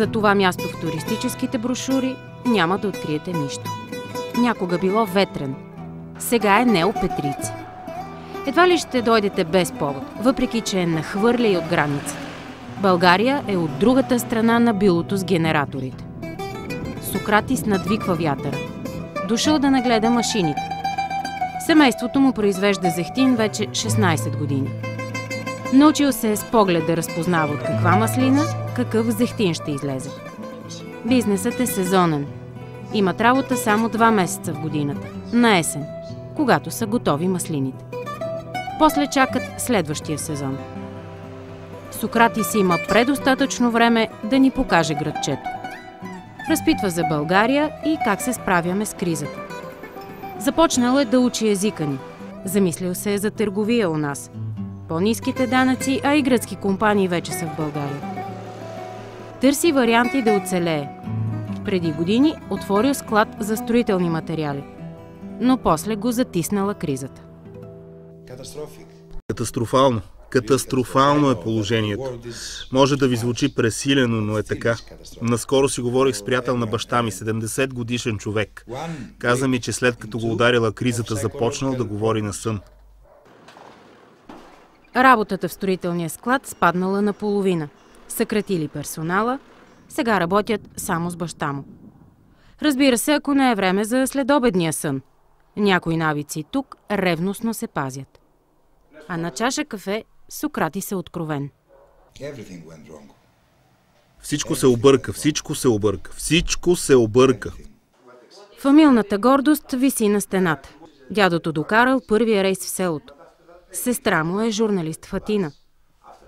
За това място в туристическите брошури няма да откриете нищо. Някога било ветрен, сега е неопетрици. Едва ли ще дойдете без повод, въпреки че е нахвърля и от границата. България е от другата страна на билото с генераторите. Сократис надвиква вятъра. Дошъл да нагледа машините. Семейството му произвежда зехтин вече 16 години. Научил се с поглед да разпознава от каква маслина, какъв зехтин ще излезе. Бизнесът е сезонен. Имат работа само 2 месеца в годината, на есен, когато са готови маслините. После чакат следващия сезон. Сократис има предостатъчно време да ни покаже градчето. Разпитва за България и как се справяме с кризата. Започнал е да учи езика ни. Замислил се е за търговия у нас. По-ниските данъци, а и гръцки компании вече са в България. Търси варианти да оцелее. Преди години отворил склад за строителни материали. Но после го затиснала кризата. Катастрофално. Катастрофално е положението. Може да ви звучи пресилено, но е така. Наскоро си говорих с приятел на баща ми, 70 годишен човек. Каза ми, че след като го ударила кризата, започнал да говори на сън. Работата в строителния склад спаднала наполовина. Съкратили персонала, сега работят само с баща му. Разбира се, ако не е време за следобедния сън. Някои навици тук ревностно се пазят. А на чаша кафе Сократис е откровен. Всичко се обърка, всичко се обърка, всичко се обърка. Фамилната гордост виси на стената. Дядото докарал първия рейс в селото. Сестра му е журналист в Атина.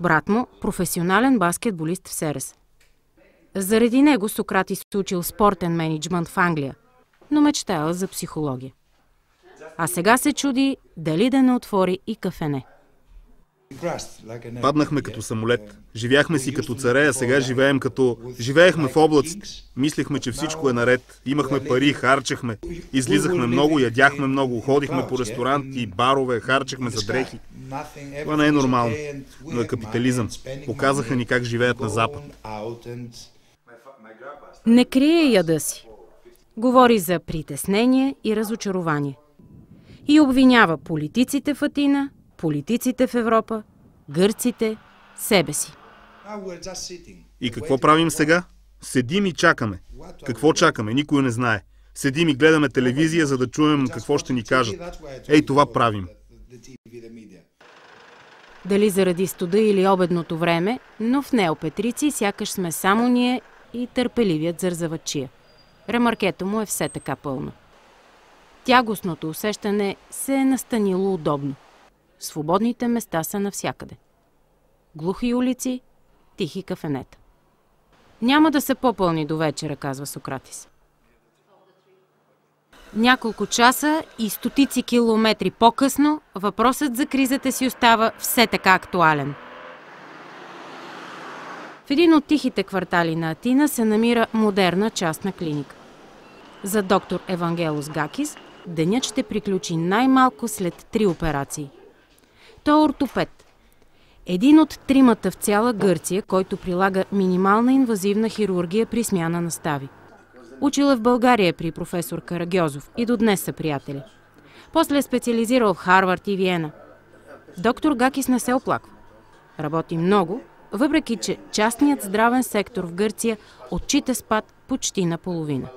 Брат му – професионален баскетболист в Серес. Заради него Сократис учил спортен мениджмънт в Англия, но мечтаял за психология. А сега се чуди дали да не отвори и кафене. Паднахме като самолет. Живяхме си като царе, а сега живеем като... Живеехме в облаците. Мислихме, че всичко е наред. Имахме пари, харчехме. Излизахме много, ядяхме много, ходихме по ресторанти, барове, харчехме за дрехи. Това не е нормално, но е капитализъм. Показаха ни как живеят на Запад. Не крие яда си. Говори за притеснение и разочарование. И обвинява политиците в Атина, политиците в Европа, гърците, себе си. И какво правим сега? Седим и чакаме. Какво чакаме? Никой не знае. Седим и гледаме телевизия, за да чуем какво ще ни кажат. Ей, това правим. Дали заради студа или обедното време, но в неопетрици сякаш сме само ние и търпеливият зързавачия. Ремаркето му е все така пълно. Тягостното усещане се е настанило удобно. Свободните места са навсякъде. Глухи улици, тихи кафенета. Няма да са по-пълни до вечера, казва Сократис. Няколко часа и стотици километри по-късно въпросът за кризата си остава все така актуален. В един от тихите квартали на Атина се намира модерна частна клиника. За доктор Евангелос Гакис денят ще приключи най-малко след 3 операции. Той е ортопед. Един от 3 в цяла Гърция, който прилага минимална инвазивна хирургия при смяна на стави. Учил е в България при професор Карагьозов и до днес са приятели. После е специализирал в Харвард и Виена. Доктор Гакис не се оплаква. Работи много, въпреки че частният здравен сектор в Гърция отчита спад почти наполовина.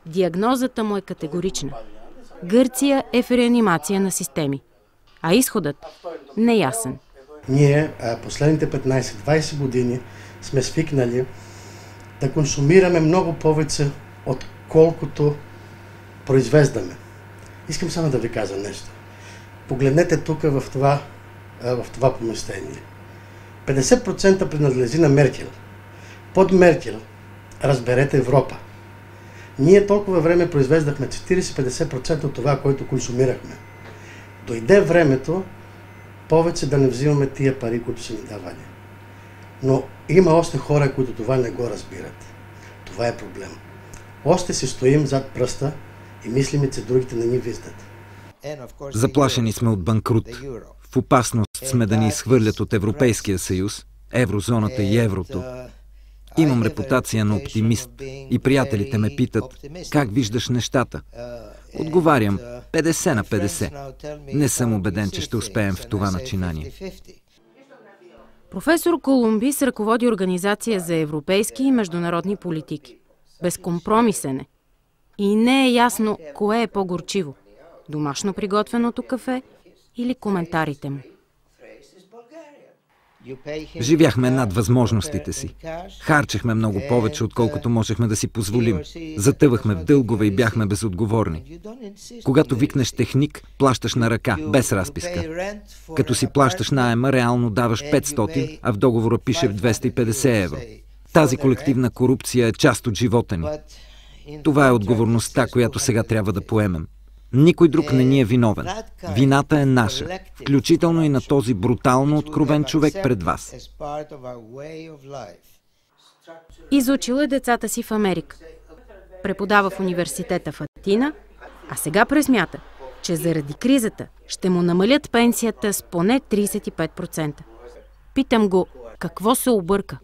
Диагнозата му е категорична. Гърция е в реанимация на системи, а изходът неясен. Ние последните 15-20 години сме свикнали да консумираме много повече, отколкото произвеждаме. Искам само да ви кажа нещо. Погледнете тук в това помещение. 50% принадлежи на Меркел. Под Меркел разберете Европа. Ние толкова време произвеждахме 40-50% от това, което консумирахме. Дойде времето повече да не взимаме тия пари, които са ни давали. Но има още хора, които това не го разбират. Това е проблем. Още се стоим зад пръста и мислиме, че другите не ни виждат. Заплашени сме от банкрут. В опасност сме да ни изхвърлят от Европейския съюз, еврозоната и еврото. Имам репутация на оптимист и приятелите ме питат, как виждаш нещата? Отговарям, 50 на 50. Не съм убеден, че ще успеем в това начинание. Професор Колумбис ръководи Организация за европейски и международни политики. Безкомпромисен е. И не е ясно кое е по-горчиво – домашно приготвеното кафе или коментарите му. Живяхме над възможностите си. Харчехме много повече, отколкото можехме да си позволим. Затъвахме в дългове и бяхме безотговорни. Когато викнеш техник, плащаш на ръка, без разписка. Като си плащаш наема, реално даваш 500, а в договора пише в 250 евро. Тази колективна корупция е част от живота ни. Това е отговорността, която сега трябва да поемем. Никой друг не ни е виновен. Вината е наша, включително и на този брутално откровен човек пред вас. Изучил е децата си в Америка. Преподава в университета в Атина, а сега пресмята, че заради кризата ще му намалят пенсията с поне 35%. Питам го, какво се обърка?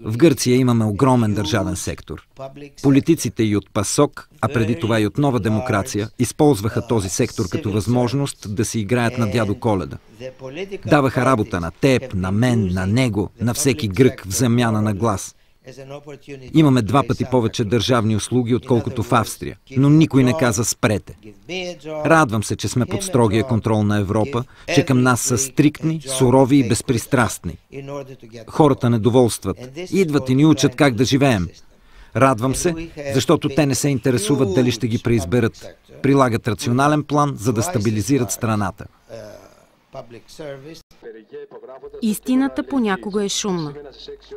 В Гърция имаме огромен държавен сектор. Политиците и от ПАСОК, а преди това и от Нова демокрация, използваха този сектор като възможност да си играят на дядо Коледа. Даваха работа на теб, на мен, на него, на всеки грък в замяна на глас. Имаме 2 пъти повече държавни услуги, отколкото в Австрия, но никой не каза спрете. Радвам се, че сме под строгия контрол на Европа, че към нас са стриктни, сурови и безпристрастни. Хората недоволстват, идват и ни учат как да живеем. Радвам се, защото те не се интересуват дали ще ги преизберат. Прилагат рационален план, за да стабилизират страната. Истината понякога е шумна.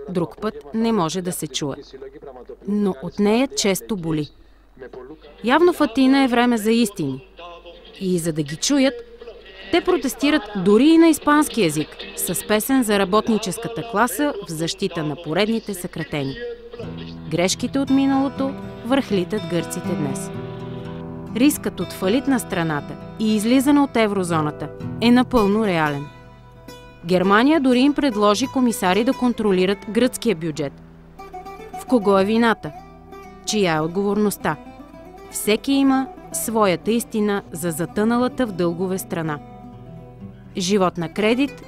Друг път не може да се чуе. Но от нея често боли. Явно в Атина е време за истини. И за да ги чуят, те протестират дори и на испански език, с песен за работническата класа в защита на поредните съкратени. Грешките от миналото върхлитат гърците днес. Рискът от фалит на страната и излизане от еврозоната е напълно реален. Германия дори им предложи комисари да контролират гръцкия бюджет. В кого е вината? Чия е отговорността? Всеки има своята истина за затъналата в дългове страна. Живот на кредит,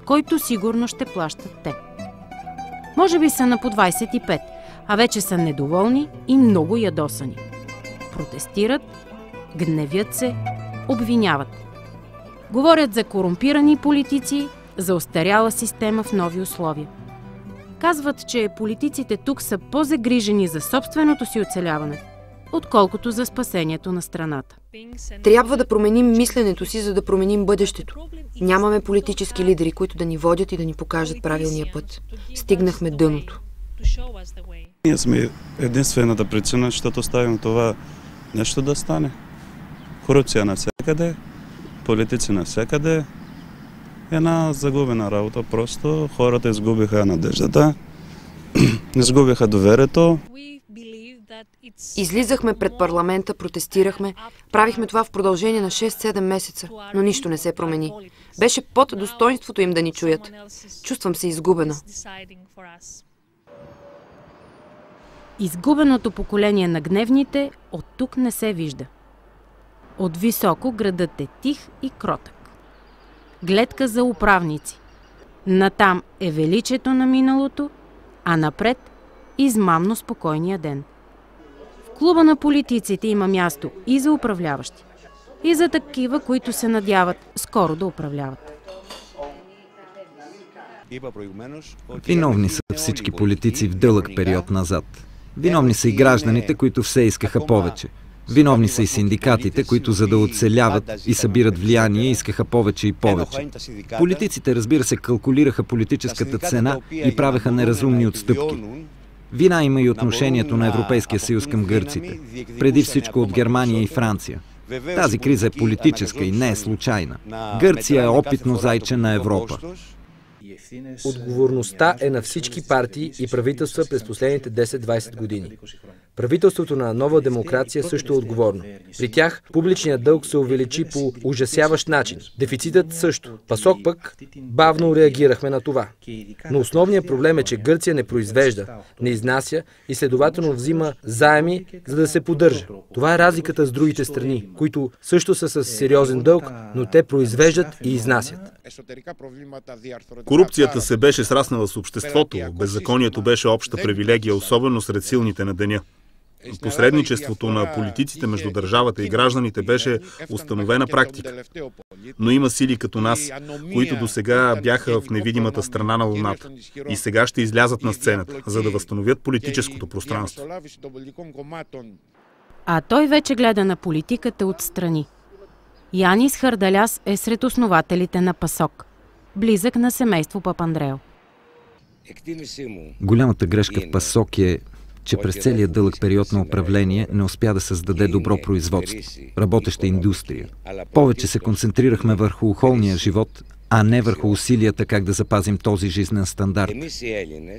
който сигурно ще плащат те. Може би са на по 25, а вече са недоволни и много ядосани. Протестират, гневят се, обвиняват. Говорят за корумпирани политици, за остаряла система в нови условия. Казват, че политиците тук са по-загрижени за собственото си оцеляване, отколкото за спасението на страната. Трябва да променим мисленето си, за да променим бъдещето. Нямаме политически лидери, които да ни водят и да ни покажат правилния път. Стигнахме дъното. Ние сме единствената причина, защото ставим това нещо да стане. Корупция навсякъде, политици навсякъде. Една загубена работа. Просто хората изгубиха надеждата, изгубиха доверието. Излизахме пред парламента, протестирахме, правихме това в продължение на 6-7 месеца, но нищо не се промени. Беше под достоинството им да ни чуят. Чувствам се изгубена. Изгубеното поколение на гневните от тук не се вижда. От високо градът е тих и кротък. Гледка за управници. Натам е величието на миналото, а напред измамно спокойния ден. В клуба на политиците има място и за управляващи, и за такива, които се надяват скоро да управляват. Виновни са всички политици в дълъг период назад. Виновни са и гражданите, които все искаха повече. Виновни са и синдикатите, които за да оцеляват и събират влияние, искаха повече и повече. Политиците, разбира се, калкулираха политическата цена и правеха неразумни отстъпки. Вина има и отношението на Европейския съюз към гърците. Преди всичко от Германия и Франция. Тази криза е политическа и не е случайна. Гърция е опитно зайче на Европа. Отговорността е на всички партии и правителства през последните 10-20 години. Правителството на Нова демокрация също е отговорно. При тях публичният дълг се увеличи по ужасяващ начин. Дефицитът също. ПАСОК пък бавно реагирахме на това. Но основният проблем е, че Гърция не произвежда, не изнася и следователно взима заеми, за да се поддържа. Това е разликата с другите страни, които също са с сериозен дълг, но те произвеждат и изнасят. Корупцията се беше сраснала с обществото, беззаконието беше обща привилегия, особено сред силните на деня. Посредничеството на политиците между държавата и гражданите беше установена практика. Но има сили като нас, които досега бяха в невидимата страна на Луната и сега ще излязат на сцената, за да възстановят политическото пространство. А той вече гледа на политиката отстрани. Янис Хардаляс е сред основателите на ПАСОК, близък на семейство Папандрео. Голямата грешка в ПАСОК е, че през целия дълъг период на управление не успя да създаде добро производство, работеща индустрия. Повече се концентрирахме върху околния живот, а не върху усилията как да запазим този жизнен стандарт.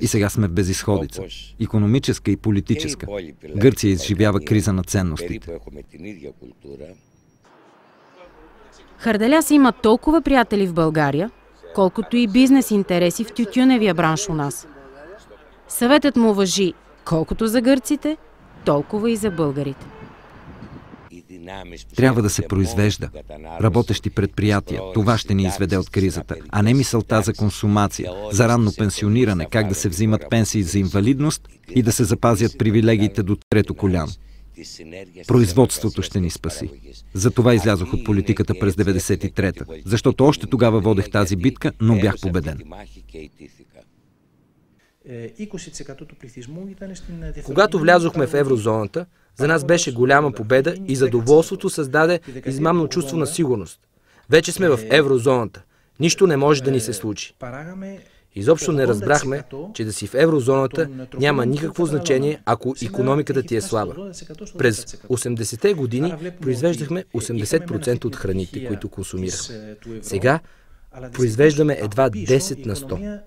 И сега сме в безизходица. Икономическа и политическа. Гърция изживява криза на ценностите. Хардаляс има толкова приятели в България, колкото и бизнес интереси в тютюневия бранш у нас. Съветът му важи колкото за гърците, толкова и за българите. Трябва да се произвежда. Работещи предприятия. Това ще ни изведе от кризата. А не мисълта за консумация, за ранно пенсиониране, как да се взимат пенсии за инвалидност и да се запазят привилегиите до трето коляно. Производството ще ни спаси. Затова излязох от политиката през 93-та, защото още тогава водех тази битка, но бях победен. Когато влязохме в еврозоната, за нас беше голяма победа и задоволството създаде измамно чувство на сигурност. Вече сме в еврозоната. Нищо не може да ни се случи. Изобщо не разбрахме, че да си в еврозоната няма никакво значение, ако икономиката ти е слаба. През 80-те години произвеждахме 80% от храните, които консумирахме. Сега произвеждаме едва 10 на 100.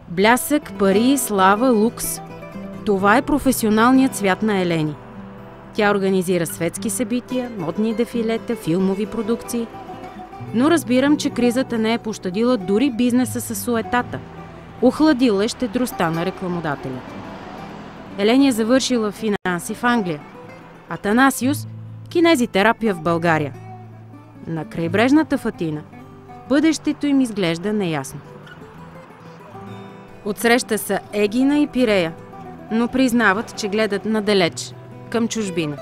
Блясък, пари, слава, лукс. Това е професионалният свят на Елени. Тя организира светски събития, модни дефилета, филмови продукции. Но разбирам, че кризата не е пощадила дори бизнеса със суетата. Охладила е щедростта на рекламодателите. Елени е завършила финанси в Англия. Атанасиус – кинезитерапия в България. На крайбрежната Фатина бъдещето им изглежда неясно. Отсреща са Егина и Пирея, но признават, че гледат надалеч, към чужбина.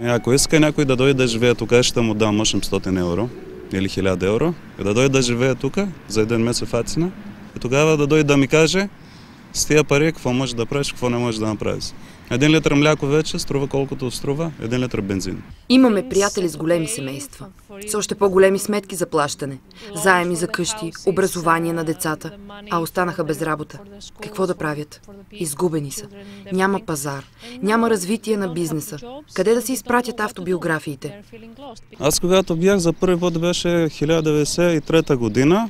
Ако иска някой да дойде да живее тук, ще му дам 800 евро или 1000 евро. И да дойде да живее тук за един месец в Атина. И тогава да дойде да ми каже с тия пари какво можеш да правиш, какво не можеш да направиш. 1 литър мляко вече струва колкото струва 1 литър бензин. Имаме приятели с големи семейства, с още по-големи сметки за плащане, заеми за къщи, образование на децата, а останаха без работа. Какво да правят? Изгубени са. Няма пазар, няма развитие на бизнеса. Къде да се изпратят автобиографиите? Аз когато бях за първи път беше 1993 година.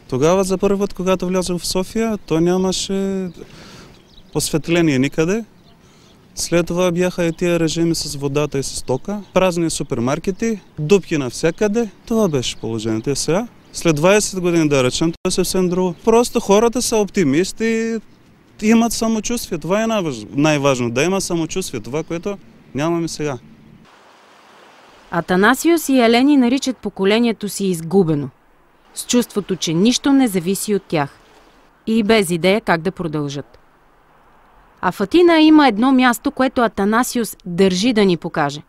Тогава за първи път, когато влязох в София, то нямаше осветление никъде. След това бяха и тия режими с водата и с тока, празни супермаркети, дупки навсякъде. Това беше положението. И сега, след 20 години да речем, това е съвсем друго. Просто хората са оптимисти и имат самочувствие. Това е най-важно, да има самочувствие. Това, което нямаме сега. Атанасиус и Елени наричат поколението си изгубено, с чувството, че нищо не зависи от тях и без идея как да продължат. А в Атина има едно място, което Атанасиус държи да ни покаже.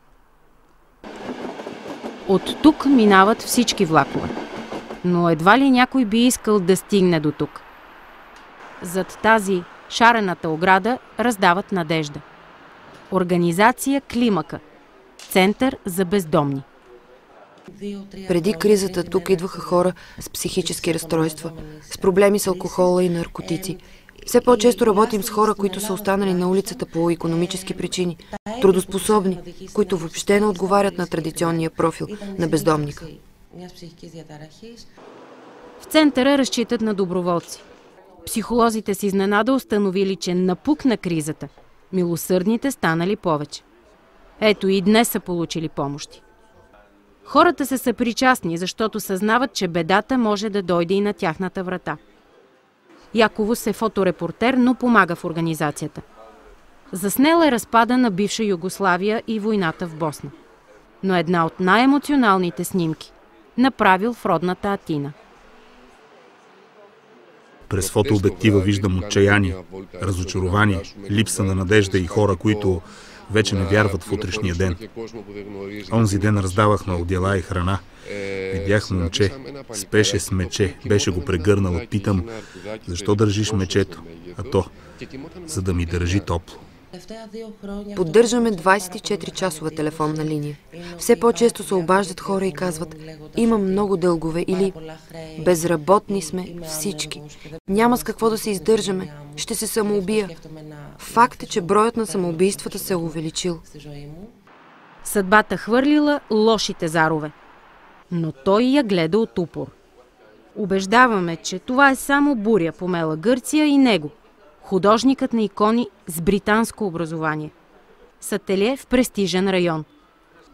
От тук минават всички влакове, но едва ли някой би искал да стигне до тук. Зад тази шарената ограда раздават надежда. Организация Климака – център за бездомни. Преди кризата тук идваха хора с психически разстройства, с проблеми с алкохола и наркотици. Все по-често работим с хора, които са останали на улицата по икономически причини, трудоспособни, които въобще не отговарят на традиционния профил на бездомника. В центъра разчитат на доброволци. Психолозите с изненада установили, че напук на кризата милосърдните станали повече. Ето и днес са получили помощи. Хората са съпричастни, защото съзнават, че бедата може да дойде и на тяхната врата. Яковус е фоторепортер, но помага в организацията. Заснел е разпада на бивша Югославия и войната в Босна. Но една от най-емоционалните снимки направил в родната Атина. През фотообектива виждам отчаяние, разочарование, липса на надежда и хора, които вече не вярват в утрешния ден. Онзи ден раздавахме одеяла и храна. Видях момче, спеше с мече, беше го прегърнал. Питам, защо държиш мечето? А то, за да ми държи топло. Поддържаме 24-часова телефонна линия. Все по-често се обаждат хора и казват: имам много дългове или безработни сме всички. Няма с какво да се издържаме. Ще се самоубия. Факт е, че броят на самоубийствата се е увеличил. Съдбата хвърлила лошите зарове. Но той я гледа от упор. Убеждаваме, че това е само буря помела Гърция и него. Художникът на икони с британско образование. С ателие в престижен район.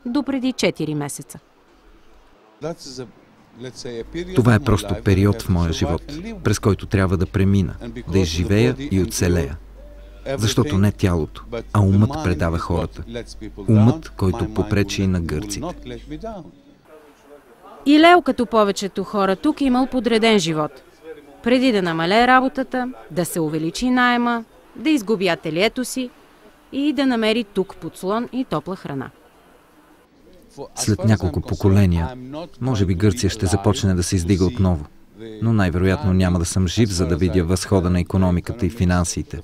Допреди 4 месеца. Това е просто период в моя живот, през който трябва да премина, да изживея и оцелея. Защото не тялото, а умът предава хората. Умът, който попречи и на гърците. И Лео, като повечето хора тук, имал подреден живот. Преди да намалее работата, да се увеличи наема, да изгуби ателието си и да намери тук подслон и топла храна. След няколко поколения, може би Гърция ще започне да се издига отново. Но най-вероятно няма да съм жив, за да видя възхода на икономиката и финансите.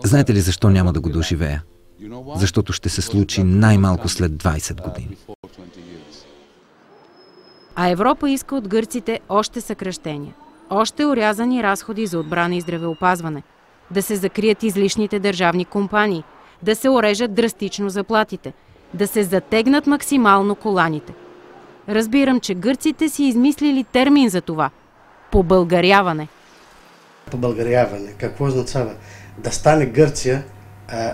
Знаете ли защо няма да го доживея? Защото ще се случи най-малко след 20 години. А Европа иска от гърците още съкращения, още орязани разходи за отбрана и здравеопазване, да се закрият излишните държавни компании, да се орежат драстично заплатите, да се затегнат максимално коланите. Разбирам, че гърците си измислили термин за това – побългаряване. Побългаряване. Какво означава? Да стане Гърция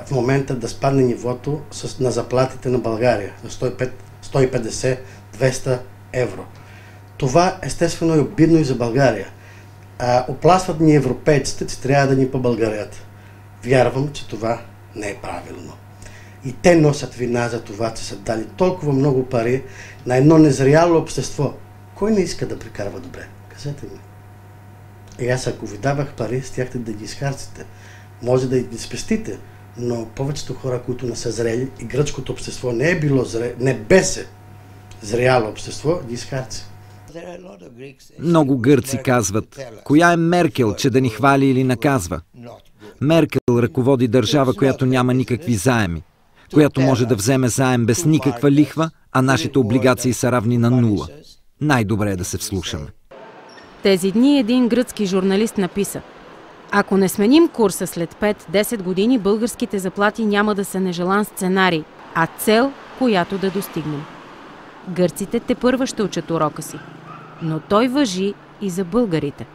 в момента да спадне нивото на заплатите на България на 150, 200 евро. Това естествено е обидно и за България. Опласват ни европейците, че трябва да ни побългарят. Вярвам, че това не е правилно. И те носят вина за това, че са дали толкова много пари на едно незряло общество. Кой не иска да прекарва добре? Кажете ми. И аз, ако ви давах пари, стяхте да ги изхарците. Може да ги спестите, но повечето хора, които не са зрели, и гръцкото общество не е било не беше зряло общество, ги изхарци. Много гърци казват: коя е Меркел, че да ни хвали или наказва? Меркел ръководи държава, която няма никакви заеми, която може да вземе заем без никаква лихва, а нашите облигации са равни на 0. Най-добре е да се вслушаме. Тези дни един гръцки журналист написа: ако не сменим курса след 5-10 години, българските заплати няма да са нежелан сценарий, а цел, която да достигнем. Гърците тепърва ще учат урока си, но той важи и за българите.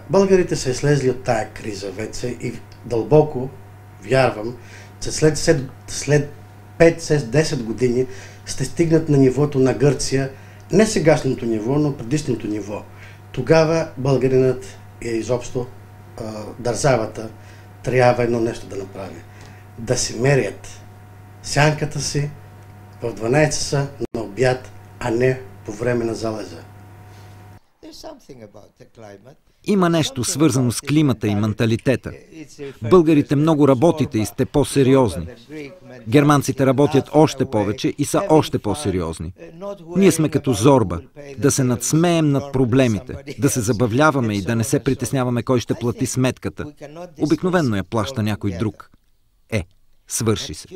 Българите са излезли от тая криза вече и дълбоко вярвам, че след 5-10 години ще стигнат на нивото на Гърция, не сегашното ниво, но предишното ниво. Тогава българинът и изобщо държавата трябва едно нещо да направи. Да си мерят сянката си в 12 часа на обяд, а не по време на залеза. Има нещо свързано с климата и менталитета. Българите много работите и сте по-сериозни. Германците работят още повече и са още по-сериозни. Ние сме като Зорба, да се надсмеем над проблемите, да се забавляваме и да не се притесняваме кой ще плати сметката. Обикновенно я плаща някой друг. Свърши се.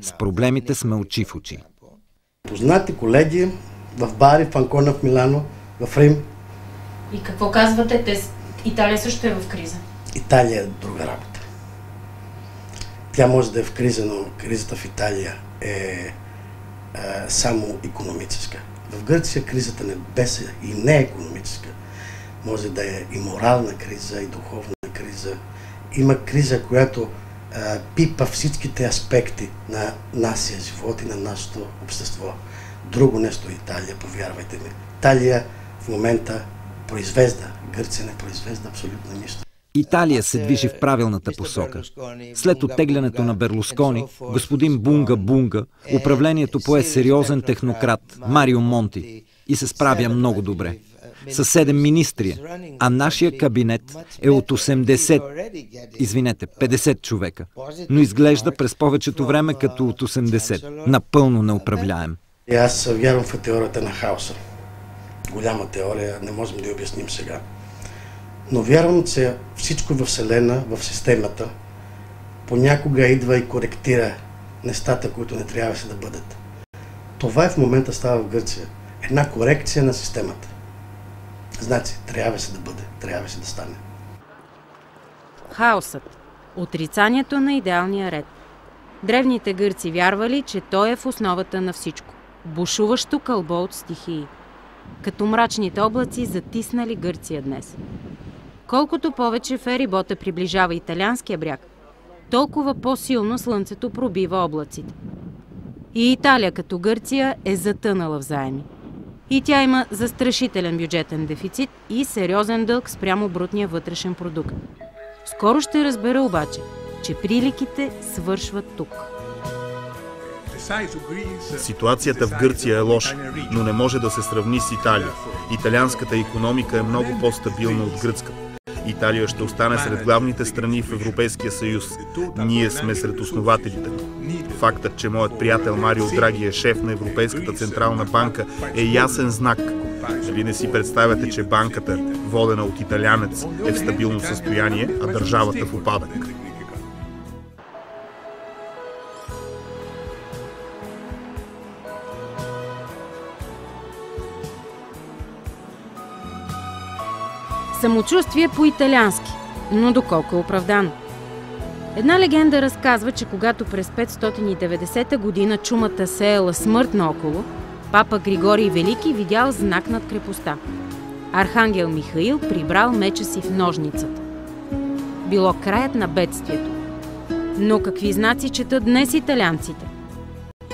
С проблемите сме очи в очи. Познати колеги в бари, в Анкона, в Милано, в Рим. И какво казвате? Италия също е в криза. Италия е друга работа. Тя може да е в криза, но кризата в Италия е само икономическа. В Гърция кризата и не е икономическа. Може да е и морална криза, и духовна криза. Има криза, която пипа всичките аспекти на нашия живот и на нашето общество. Друго нещо е Италия, повярвайте ми. Италия в момента произвежда, Гърция не произвежда абсолютно нищо. Италия се движи в правилната посока. След оттеглянето на Берлускони, господин Бунга, управлението пое сериозен технократ Марио Монти и се справя много добре. С 7 министри, а нашия кабинет е от 50 човека, но изглежда през повечето време като от 80, напълно неуправляем. Аз вярвам в теорията на хаоса. Голяма теория, не можем да я обясним сега. Но вярвам, че всичко във Вселена, в системата, понякога идва и коректира нещата, които не трябваше да бъдат. Това в момента става в Гърция. Една корекция на системата. Значи, трябваше да бъде, трябваше да стане. Хаосът. Отрицанието на идеалния ред. Древните гърци вярвали, че той е в основата на всичко. Бушуващо кълбо от стихии. Като мрачните облаци затиснали Гърция днес. Колкото повече ферибота приближава италианския бряг, толкова по-силно слънцето пробива облаците. И Италия като Гърция е затънала в заеми. И тя има застрашителен бюджетен дефицит и сериозен дълг спрямо брутния вътрешен продукт. Скоро ще разбера обаче, че приликите свършват тук. Ситуацията в Гърция е лоша, но не може да се сравни с Италия. Италианската икономика е много по-стабилна от гръцката. Италия ще остане сред главните страни в Европейския съюз. Ние сме сред основателите. Фактът, че моят приятел Марио Драги е шеф на Европейската централна банка, е ясен знак. Дали не си представяте, че банката, водена от италианец, е в стабилно състояние, а държавата в упадък? Самочувствие по-италиански, но доколко е оправдано. Една легенда разказва, че когато през 590 година чумата сеяла смърт наоколо, папа Григорий Велики видял знак над крепостта. Архангел Михаил прибрал меча си в ножницата. Било краят на бедствието. Но какви знаци четат днес италианците?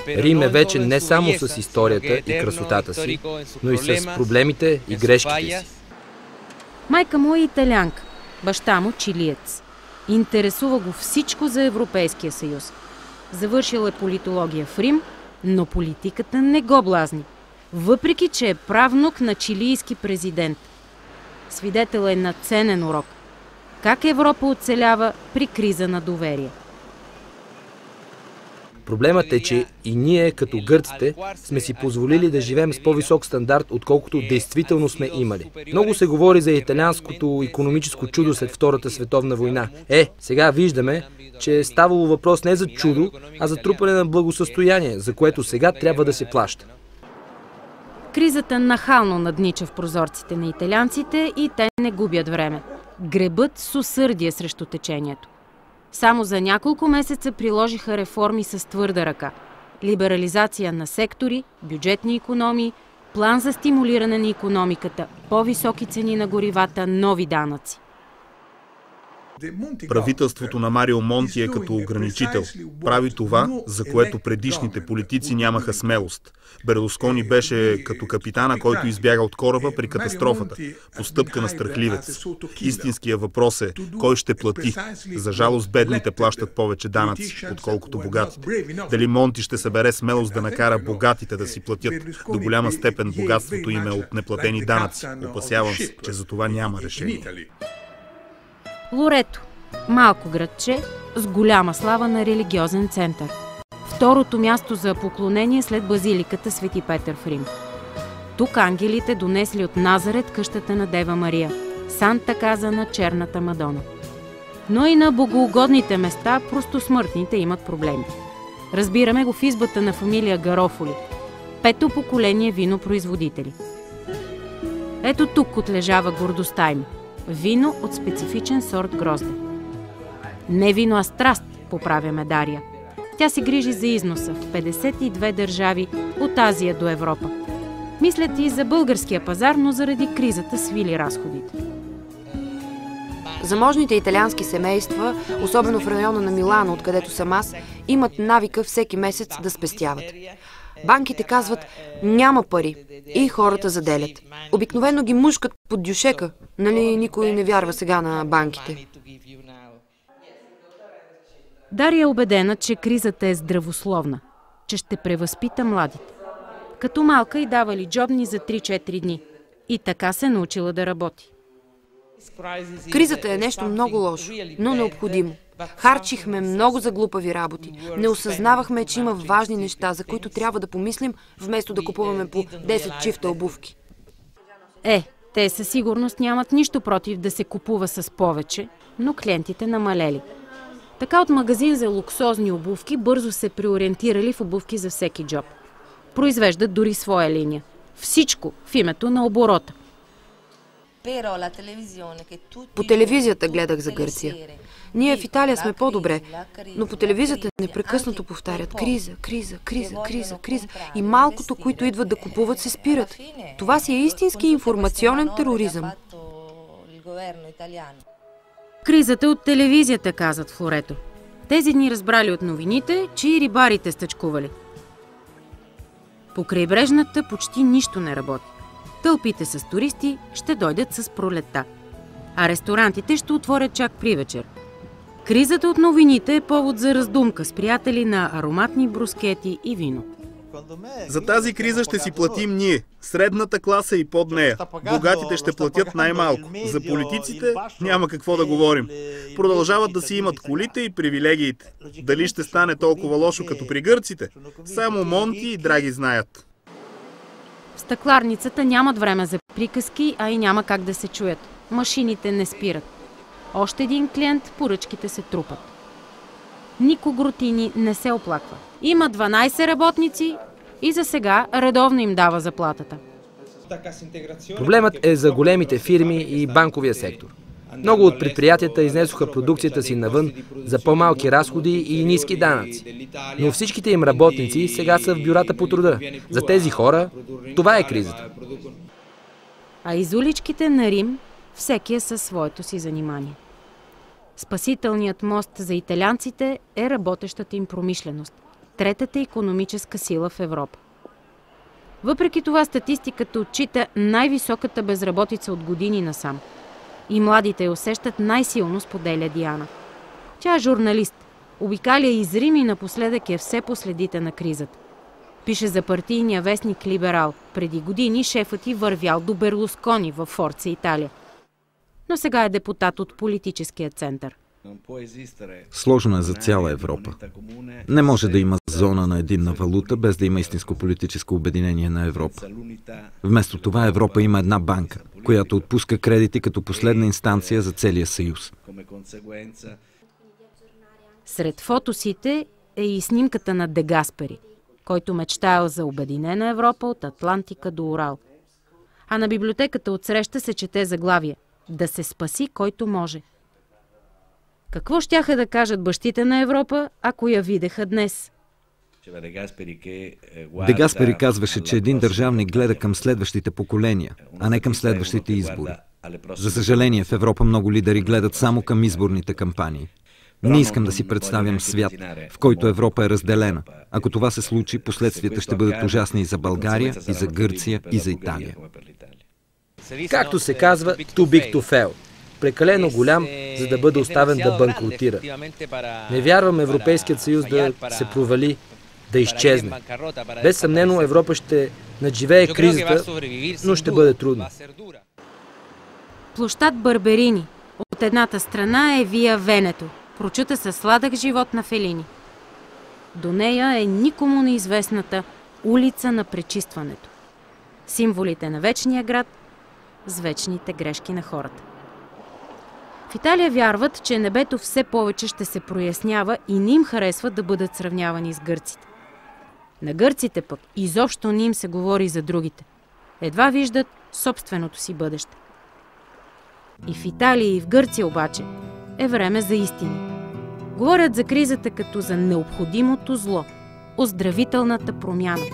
Рим е вече не само с историята и красотата си, но и с проблемите и грешките си. Майка му е италианка, баща му чилиец. Интересува го всичко за Европейския съюз. Завършил е политология в Рим, но политиката не го блазни, въпреки че е правнук на чилийски президент. Свидетел е на ценен урок. Как Европа оцелява при криза на доверие? Проблемът е, че и ние, като гърците, сме си позволили да живеем с по-висок стандарт, отколкото действително сме имали. Много се говори за италианското икономическо чудо след Втората световна война. Сега виждаме, че е ставало въпрос не за чудо, а за трупане на благосъстояние, за което сега трябва да се плаща. Кризата нахално наднича в прозорците на италианците и те не губят време. Гребат с усърдие срещу течението. Само за няколко месеца приложиха реформи с твърда ръка. Либерализация на сектори, бюджетни икономии, план за стимулиране на икономиката, по-високи цени на горивата, нови данъци. Правителството на Марио Монти е като ограничител. Прави това, за което предишните политици нямаха смелост. Берлускони беше като капитана, който избяга от кораба при катастрофата. Постъпка на страхливец. Истинският въпрос е, кой ще плати? За жалост, бедните плащат повече данъци, отколкото богатите. Дали Монти ще събере смелост да накара богатите да си платят? До голяма степен богатството им е от неплатени данъци. Опасявам се, че за това няма решение. Лорето – малко градче с голяма слава на религиозен център. Второто място за поклонение след базиликата Свети Петър в Рим. Тук ангелите донесли от Назарет къщата на Дева Мария, Санта Каза на черната Мадона. Но и на богоугодните места просто смъртните имат проблеми. Разбираме го в избата на фамилия Гарофоли. 5-то поколение винопроизводители. Ето тук отлежава гордостта им. Вино от специфичен сорт грозде. Не вино, а страст, поправяме Дария. Тя се грижи за износа в 52 държави от Азия до Европа. Мислят и за българския пазар, но заради кризата свили разходите. Заможните италиански семейства, особено в района на Милано, откъдето съм аз, имат навика всеки месец да спестяват. Банките казват, няма пари и хората заделят. Обикновено ги мушкат под дюшека, нали никой не вярва сега на банките. Дария е убедена, че кризата е здравословна, че ще превъзпита младите. Като малка й давали джобни за 3-4 дни. И така се научила да работи. Кризата е нещо много лошо, но необходимо. Харчихме много за глупави работи. Не осъзнавахме, че има важни неща, за които трябва да помислим, вместо да купуваме по 10 чифта обувки. Те със сигурност нямат нищо против да се купува с повече, но клиентите намалели. Така от магазин за луксозни обувки бързо се преориентирали в обувки за всеки джоб. Произвеждат дори своя линия. Всичко в името на оборота. По телевизията гледах за Гърция. Ние в Италия сме по-добре, но по телевизията непрекъснато повтарят криза, криза, криза, криза, криза. И малкото, които идват да купуват, се спират. Това си е истински информационен тероризъм. Кризата от телевизията, казват в Лорето. Тези дни разбрали от новините, че и рибарите стъчкували. По крайбрежната почти нищо не работи. Тълпите с туристи ще дойдат с пролетта, а ресторантите ще отворят чак при вечер. Кризата от новините е повод за раздумка с приятели на ароматни брускети и вино. За тази криза ще си платим ние, средната класа и под нея. Богатите ще платят най-малко. За политиците няма какво да говорим. Продължават да си имат колите и привилегиите. Дали ще стане толкова лошо като при гърците? Само Монти и Драги знаят. В стъкларницата нямат време за приказки, а и няма как да се чуят. Машините не спират. Още един клиент, поръчките се трупат. Нико Гротини не се оплаква. Има 12 работници и за сега редовно им дава заплатата. Проблемът е за големите фирми и банковия сектор. Много от предприятията изнесоха продукцията си навън за по-малки разходи и ниски данъци. Но всичките им работници сега са в бюрата по труда. За тези хора това е кризата. А из уличките на Рим всеки е със своето си занимание. Спасителният мост за италианците е работещата им промишленост, третата икономическа сила в Европа. Въпреки това статистиката отчита най-високата безработица от години насам. И младите я усещат най-силно, споделя Диана. Тя е журналист, обикаля из Рим и напоследък е все по следите на кризата. Пише за партийния вестник Либерал. Преди години шефът й вървял до Берлускони във Форца, Италия. Но сега е депутат от политическия център. Сложно е за цяла Европа. Не може да има зона на единна валута, без да има истинско политическо обединение на Европа. Вместо това Европа има една банка, която отпуска кредити като последна инстанция за целия съюз. Сред фотосите е и снимката на Де Гаспери, който мечтаял за обединена Европа от Атлантика до Урал. А на библиотеката отсреща се чете заглавие «Да се спаси който може». Какво щяха да кажат бащите на Европа, ако я видеха днес? Де Гаспери казваше, че един държавник гледа към следващите поколения, а не към следващите избори. За съжаление, в Европа много лидери гледат само към изборните кампании. Не искам да си представям свят, в който Европа е разделена. Ако това се случи, последствията ще бъдат ужасни и за България, и за Гърция, и за Италия. Както се казва, too big to fail. Прекалено голям, за да бъде оставен да банкротира. Не вярвам Европейският съюз да се провали, да изчезне. Без съмнено Европа ще надживее кризата, но ще бъде трудно. Площад Барберини. От едната страна е Вия Венето, прочута със сладък живот на Фелини. До нея е никому неизвестната улица на пречистването. Символите на вечния град с вечните грешки на хората. В Италия вярват, че небето все повече ще се прояснява и не им харесва да бъдат сравнявани с гърците. На гърците пък изобщо не им се говори за другите. Едва виждат собственото си бъдеще. И в Италия, и в Гърция обаче е време за истини. Говорят за кризата като за необходимото зло, оздравителната промяна.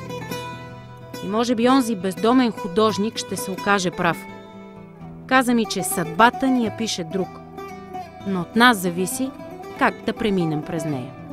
И може би онзи бездомен художник ще се окаже прав. Каза ми, че съдбата ни я пише друг, но от нас зависи как да преминем през нея.